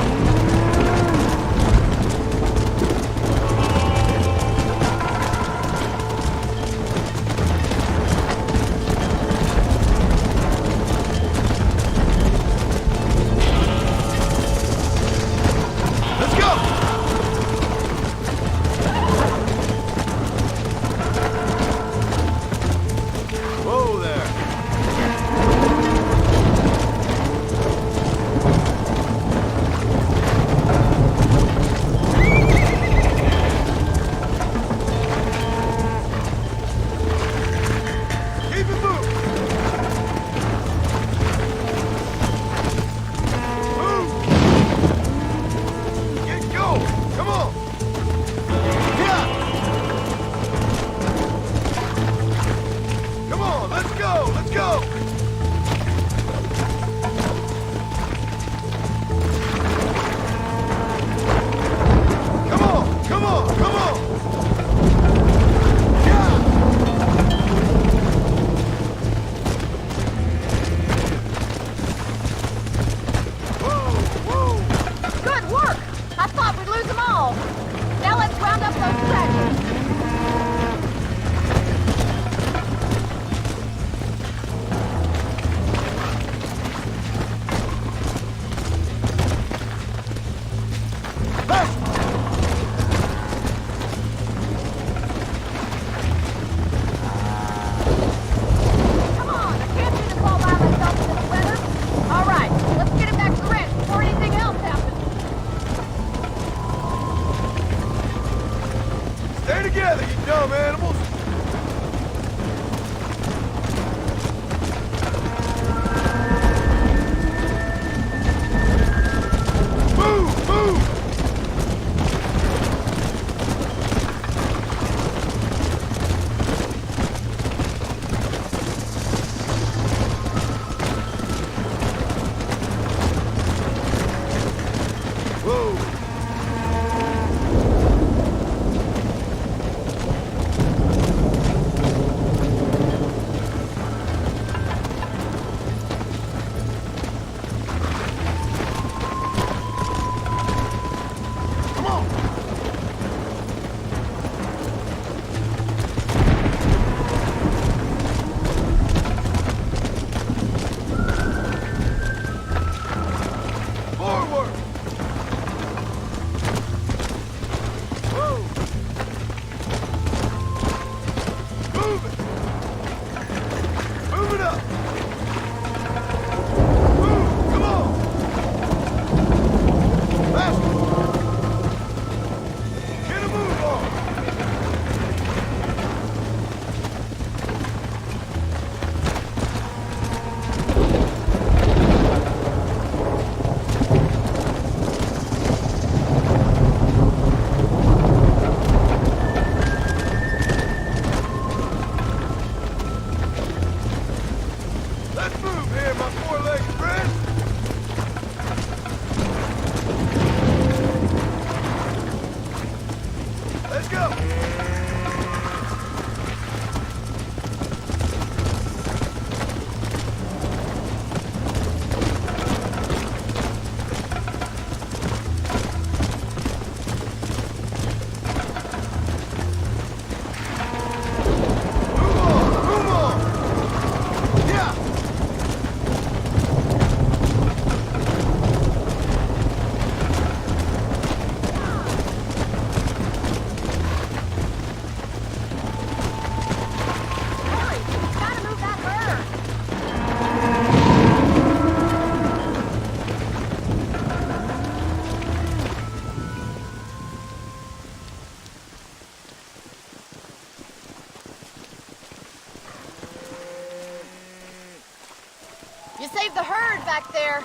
You saved the herd back there.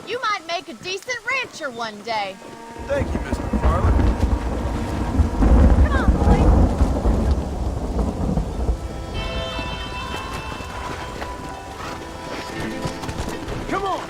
You might make a decent rancher one day. Thank you, Miss McFarland. Come on, boy. Come on!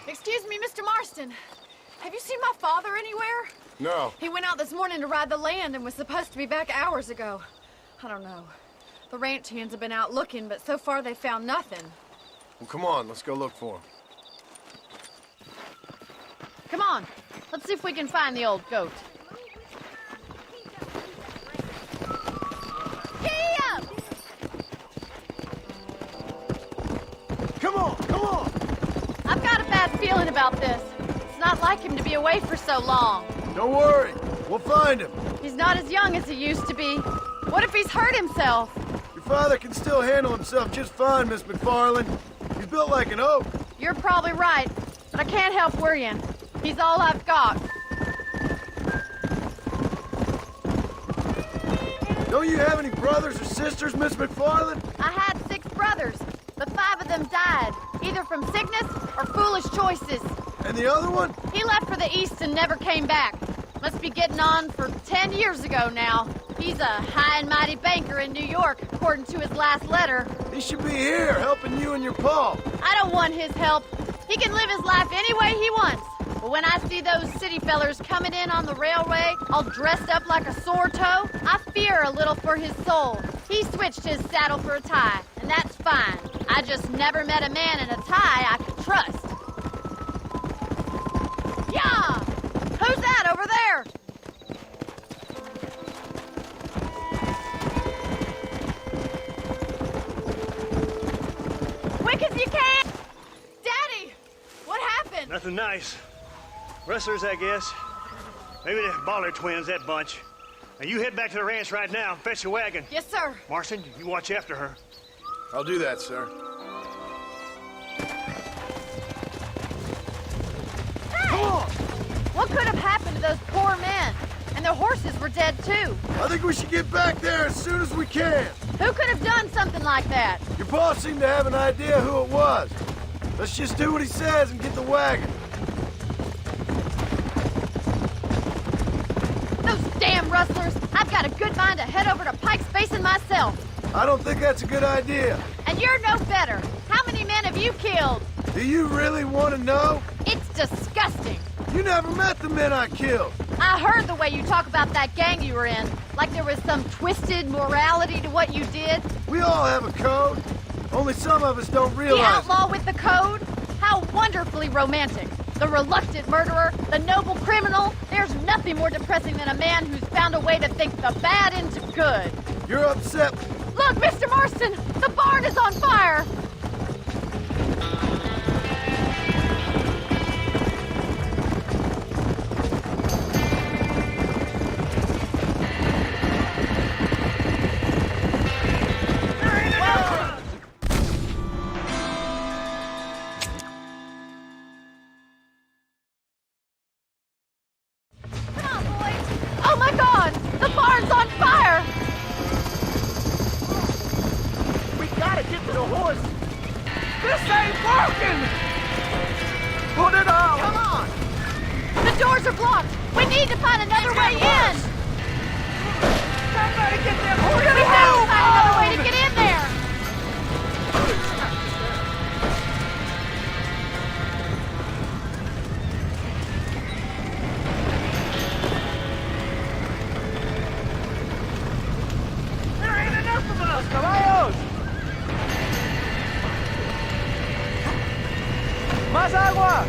Excuse me, Mr. Marston. Have you seen my father anywhere? No. He went out this morning to ride the land and was supposed to be back hours ago. I don't know. The ranch hands have been out looking, but so far they found nothing. Well, come on, let's go look for him. Come on, let's see if we can find the old goat. Giddy up! Come on, come on! I've got a bad feeling about this. It's not like him to be away for so long. Don't worry, we'll find him. He's not as young as he used to be. What if he's hurt himself? Your father can still handle himself just fine, Miss McFarland. He's built like an oak. You're probably right, but I can't help worrying. He's all I've got. Don't you have any brothers or sisters, Miss McFarland? I had 6 brothers, but 5 of them died, either from sickness or foolish choices. And the other one? He left for the east and never came back. Must be getting on for 10 years ago now. He's a high and mighty banker in New York, according to his last letter. He should be here, helping you and your pa. I don't want his help. He can live his life any way he wants. But when I see those city fellers coming in on the railway, all dressed up like a sore toe, I fear a little for his soul. He switched his saddle for a tie, and that's fine. I just never met a man in a tie I could trust. Yeah! Who's that over there? Quick as you can! Daddy! What happened? Nothing nice. Rustlers, I guess. Maybe the Baller twins, that bunch. Now you head back to the ranch right now and fetch the wagon. Yes, sir. Marston, you watch after her. I'll do that, sir. Hey! Come on! What could have happened to those poor men? And their horses were dead, too. I think we should get back there as soon as we can. Who could have done something like that? Your boss seemed to have an idea who it was. Let's just do what he says and get the wagon. Those damn rustlers! I've got a good mind to head over to Pike's Basin myself. I don't think that's a good idea. And you're no better. How many men have you killed? Do you really want to know? It's disgusting. You never met the men I killed. I heard the way you talk about that gang you were in, like there was some twisted morality to what you did. We all have a code. Only some of us don't The realize outlaw with the code? How wonderfully romantic. The reluctant murderer, the noble criminal. There's nothing more depressing than a man who's found a way to think the bad into good. You're upset. Look, Mr. Marston, the barn is on fire. Oh my God! The barn's on fire! We gotta get to the horse. This ain't working! Put it out! Come on! The doors are blocked! We need to find another way in! Somebody get them horses! We have to find another way to get in there! There ain't enough of us, caballos! Más agua!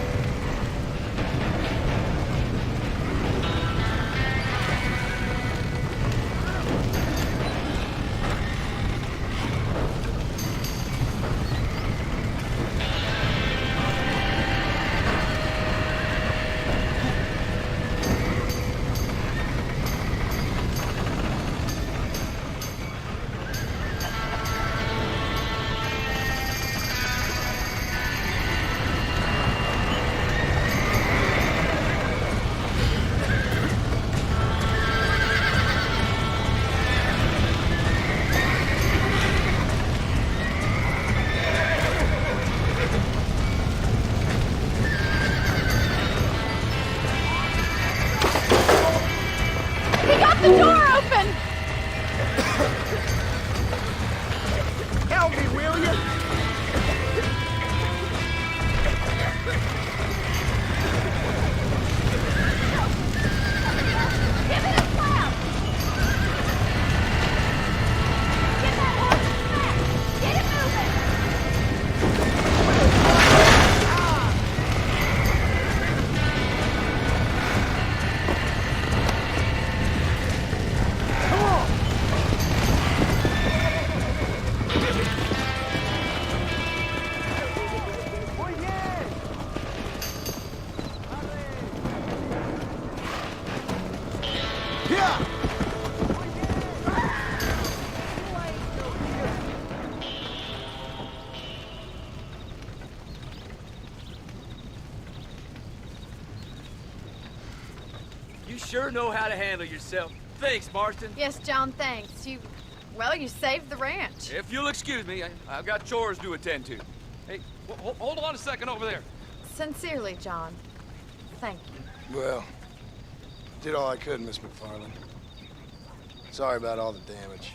You sure know how to handle yourself. Thanks, Marston. Yes, John, thanks. Well, you saved the ranch. If you'll excuse me, I've got chores to attend to. Hey, hold on a second over there. Sincerely, John. Thank you. Well, did all I could, Miss McFarland. Sorry about all the damage.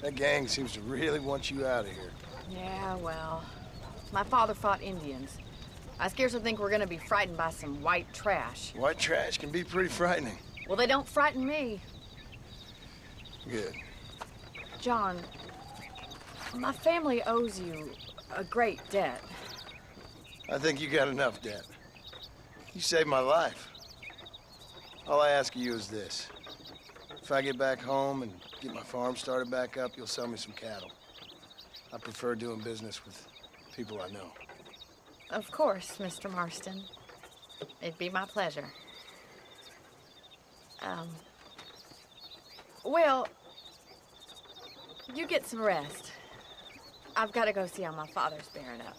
That gang seems to really want you out of here. Yeah, well, my father fought Indians. I scarcely think we're gonna be frightened by some white trash. White trash can be pretty frightening. Well, they don't frighten me. Good. John, my family owes you a great debt. I think you got enough debt. You saved my life. All I ask of you is this. If I get back home and get my farm started back up, you'll sell me some cattle. I prefer doing business with people I know. Of course, Mr. Marston. It'd be my pleasure. Well, you get some rest. I've got to go see how my father's bearing up.